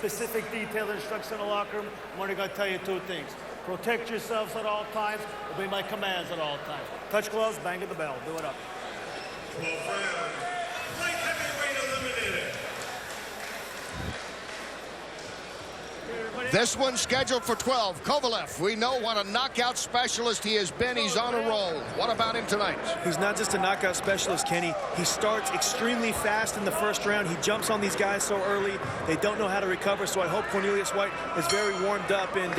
specific detailed instructions in the locker room. I'm only going to tell you two things. Protect yourselves at all times. Obey my commands at all times. Touch gloves, bang at the bell. Do it up. Light heavyweight eliminated. This one's scheduled for 12. Kovalev, we know what a knockout specialist he has been. He's on a roll. What about him tonight? He's not just a knockout specialist, Kenny. He starts extremely fast in the first round. He jumps on these guys so early. They don't know how to recover, so I hope Cornelius White is very warmed up and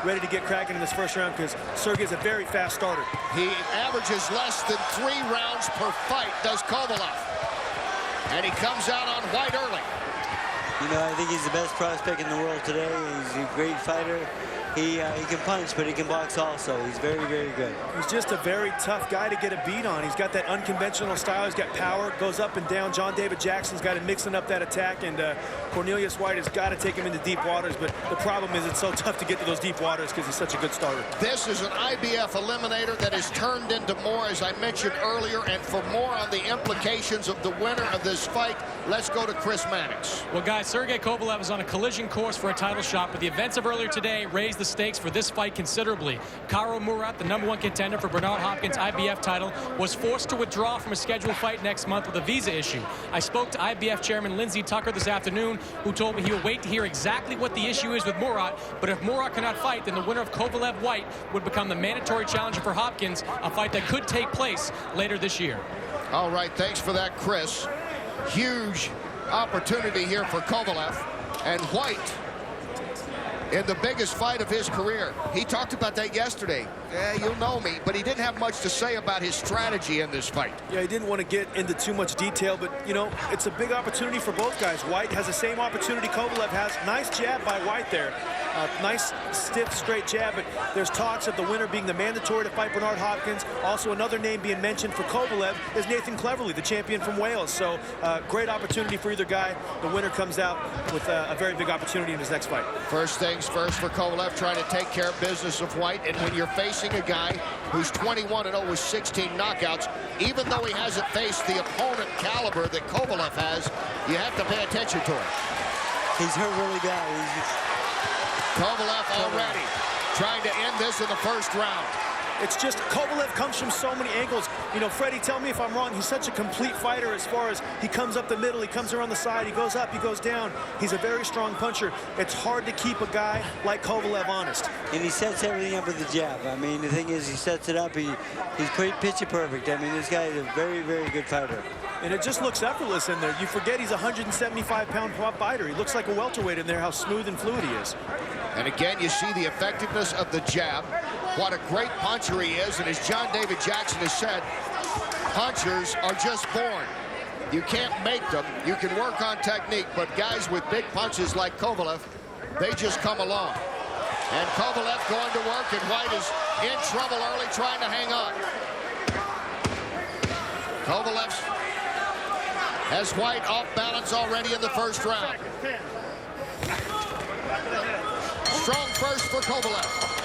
ready to get cracking in this first round because Sergey is a very fast starter. He averages less than 3 rounds per fight, does Kovalev. And he comes out on White early. You know, I think he's the best prospect in the world today. He's a great fighter. He can punch, but he can box also. He's very, very good. He's just a very tough guy to get a beat on. He's got that unconventional style. He's got power, goes up and down. John David Jackson's got him mixing up that attack, and Cornelius White has got to take him into deep waters, but the problem is it's so tough to get to those deep waters because he's such a good starter. This is an IBF eliminator that is turned into more, as I mentioned earlier, and for more on the implications of the winner of this fight, let's go to Chris Mannix. Well, guys, Sergey Kovalev is on a collision course for a title shot, but the events of earlier today raised the stakes for this fight considerably. Karo Murat, the #1 contender for Bernard Hopkins' IBF title, was forced to withdraw from a scheduled fight next month with a visa issue. I spoke to IBF chairman Lindsey Tucker this afternoon, who told me he will wait to hear exactly what the issue is with Murat, but if Murat cannot fight, then the winner of Kovalev-White would become the mandatory challenger for Hopkins, a fight that could take place later this year. All right, thanks for that, Chris. Huge opportunity here for Kovalev, and White in the biggest fight of his career. He talked about that yesterday. Yeah, you'll know me, but he didn't have much to say about his strategy in this fight. Yeah, he didn't want to get into too much detail, but, you know, it's a big opportunity for both guys. White has the same opportunity Kovalev has. Nice jab by White there. Nice, stiff, straight jab, but there's talks of the winner being the mandatory to fight Bernard Hopkins. Also, another name being mentioned for Kovalev is Nathan Cleverly, the champion from Wales. So, great opportunity for either guy. The winner comes out with a very big opportunity in his next fight. First things first for Kovalev, trying to take care of business of White. And when you're facing a guy who's 21-0 with 16 knockouts, even though he hasn't faced the opponent caliber that Kovalev has, you have to pay attention to him. He's hurt really bad. Kovalev already trying to end this in the first round. It's just Kovalev comes from so many angles. You know, Freddie, tell me if I'm wrong. He's such a complete fighter as far as he comes up the middle, he comes around the side, he goes up, he goes down. He's a very strong puncher. It's hard to keep a guy like Kovalev honest. And he sets everything up with the jab. I mean, the thing is, he sets it up. He's picture perfect. I mean, this guy is a very, very good fighter. And it just looks effortless in there. You forget he's a 175-pound fighter. He looks like a welterweight in there, how smooth and fluid he is. And again, you see the effectiveness of the jab. What a great puncher he is. And as John David Jackson has said, punchers are just born. You can't make them. You can work on technique, but guys with big punches like Kovalev, they just come along. And Kovalev going to work, and White is in trouble early trying to hang on. Kovalev has White off balance already in the first round. Strong first for Kovalev.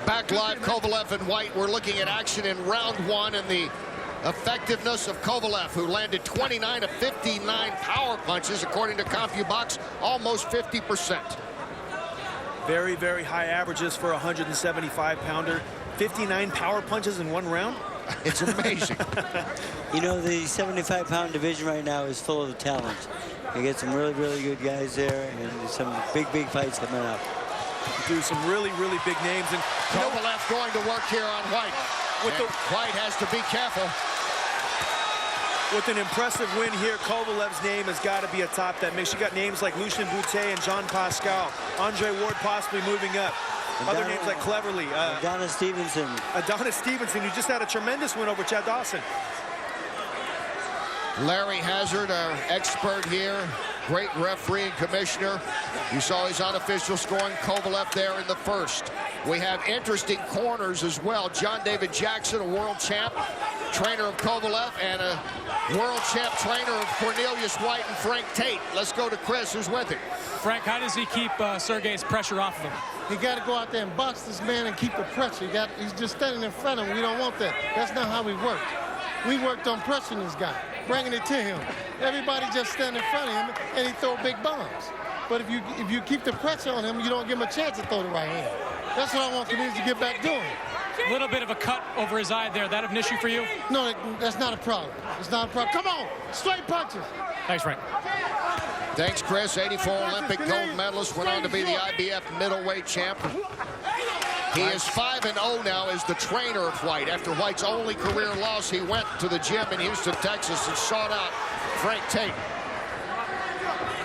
Back live, Kovalev and White. We're looking at action in round one and the effectiveness of Kovalev, who landed 29 of 59 power punches, according to CompuBox, almost 50%. Very, very high averages for a 175-pounder. 59 power punches in one round? It's amazing. You know, the 75-pound division right now is full of talent. You get some really, really good guys there, and some big, big fights coming up. Do some really, really big names. And Kovalev going to work here on White. White has to be careful. With an impressive win here, Kovalev's name has got to be atop that mix. You got names like Lucien Boutet and Jean Pascal. Andre Ward possibly moving up. Other names like Cleverly. Adonis Stevenson. Adonis Stevenson, who just had a tremendous win over Chad Dawson. Larry Hazard, our expert here, great referee and commissioner. You saw his unofficial scoring, Kovalev there in the first. We have interesting corners as well. John David Jackson, a world champ, trainer of Kovalev, and a world champ trainer of Cornelius White and Frank Tate. Let's go to Chris, who's with him. Frank, how does he keep Sergey's pressure off of him? He got to go out there and box this man and keep the pressure. He's just standing in front of him. We don't want that. That's not how we work. We worked on pressuring this guy, bringing it to him. everybody just stand in front of him and he throw big bombs. But if you keep the pressure on him, you don't give him a chance to throw the right hand. That's what I want Cornelius to get back doing. A little bit of a cut over his eye there. That an issue for you? No, that's not a problem. It's not a problem. Come on, straight punches. Thanks, Frank. Thanks, Chris. 84 Olympic gold medalist, went on to be the IBF middleweight champ. He is 5-0 now as the trainer of White. After White's only career loss, he went to the gym in Houston, Texas, and sought out Frank Tate.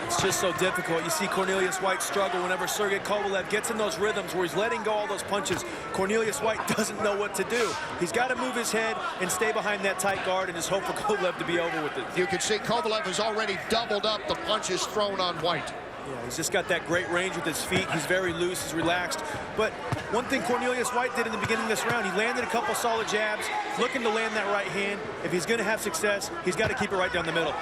It's just so difficult. You see Cornelius White struggle whenever Sergey Kovalev gets in those rhythms where he's letting go all those punches. Cornelius White doesn't know what to do. He's got to move his head and stay behind that tight guard and just hope for Kovalev to be over with it. You can see Kovalev has already doubled up the punches thrown on White. Yeah, he's just got that great range with his feet. He's very loose, he's relaxed. But one thing Cornelius White did in the beginning of this round, he landed a couple solid jabs, looking to land that right hand. If he's going to have success, he's got to keep it right down the middle.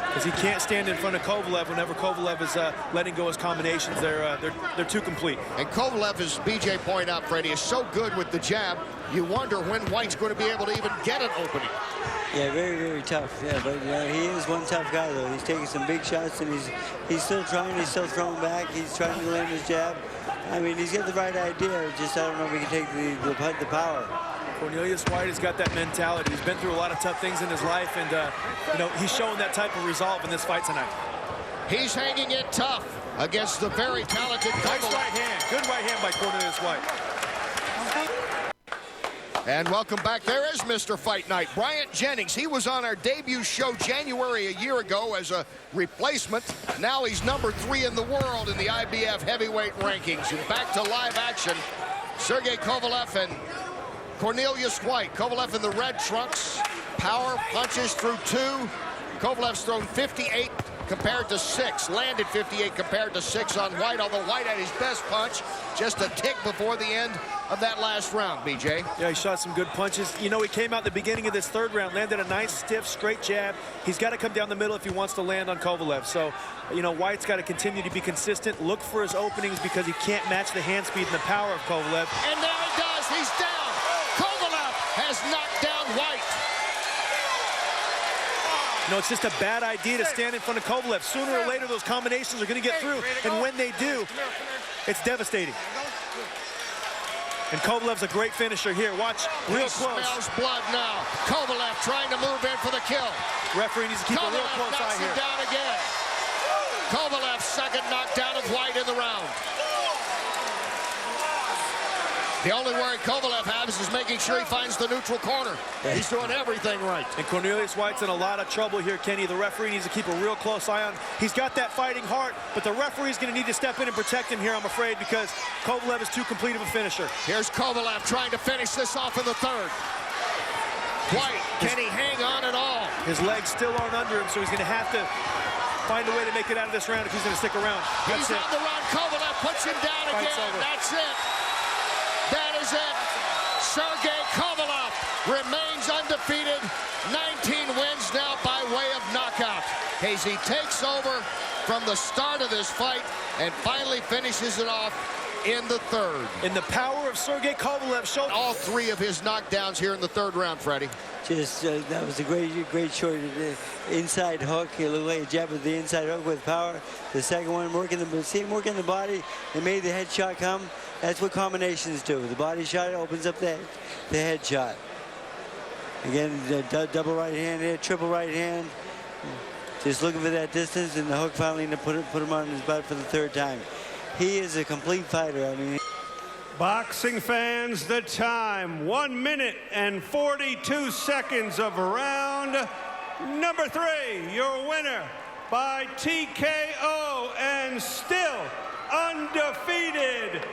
Because he can't stand in front of Kovalev whenever Kovalev is letting go his combinations. They're too complete. And Kovalev, as BJ pointed out, Freddie, is so good with the jab, you wonder when White's going to be able to even get an opening. Yeah, very, very tough. Yeah, but he is one tough guy, though. He's taking some big shots, and he's still trying. He's still throwing back. He's trying to land his jab. I mean, he's got the right idea. Just I don't know if he can take the power. Cornelius White has got that mentality. He's been through a lot of tough things in his life, and you know, he's showing that type of resolve in this fight tonight. He's hanging it tough against the very talented Nice Kovalev. right hand. Good right hand by Cornelius White. And welcome back. There is Mr. Fight Night, Bryant Jennings. He was on our debut show January a year ago as a replacement. Now he's number 3 in the world in the IBF heavyweight rankings. And back to live action, Sergey Kovalev and Cornelius White. Kovalev in the red trunks. Power punches through 2. Kovalev's thrown 58 compared to 6. Landed 58 compared to 6 on White, although White had his best punch just a tick before the end of that last round, BJ. Yeah, he shot some good punches. You know, he came out at the beginning of this third round, landed a nice, stiff, straight jab. He's got to come down the middle if he wants to land on Kovalev. So, you know, White's got to continue to be consistent, look for his openings because he can't match the hand speed and the power of Kovalev. And there he does. He's down. Kovalev has knocked down White. No, it's just a bad idea to stand in front of Kovalev. Sooner or later, those combinations are going to get through. And when they do, it's devastating. And Kovalev's a great finisher here. Watch real close. He smells blood now. Kovalev trying to move in for the kill. Referee needs to keep a real close eye here. Kovalev knocks him down again. Kovalev's second knockdown of White in the round. The only worry Kovalev has is making sure he finds the neutral corner. He's doing everything right. And Cornelius White's in a lot of trouble here, Kenny. The referee needs to keep a real close eye on. He's got that fighting heart, but the referee's going to need to step in and protect him here, I'm afraid, because Kovalev is too complete of a finisher. Here's Kovalev trying to finish this off in the third. White, can he hang on at all? His legs still aren't under him, so he's going to have to find a way to make it out of this round if he's going to stick around. He's on the run. Kovalev puts him down Fight's again. over. That's it. That is it. Sergey Kovalev remains undefeated. 19 wins now by way of knockout. As he takes over from the start of this fight and finally finishes it off in the third. And the power of Sergey Kovalev showed all 3 of his knockdowns here in the third round, Freddie. Just that was a great short inside hook. He looked like a jab with the inside hook with power. The second one working the body and made the head shot come. That's what combinations do. The body shot opens up the head shot. Again, double right hand here, triple right hand. Just looking for that distance, and the hook finally put him on his butt for the third time. He is a complete fighter. I mean. Boxing fans, the time, 1 minute and 42 seconds of round number 3. Your winner by TKO and still undefeated,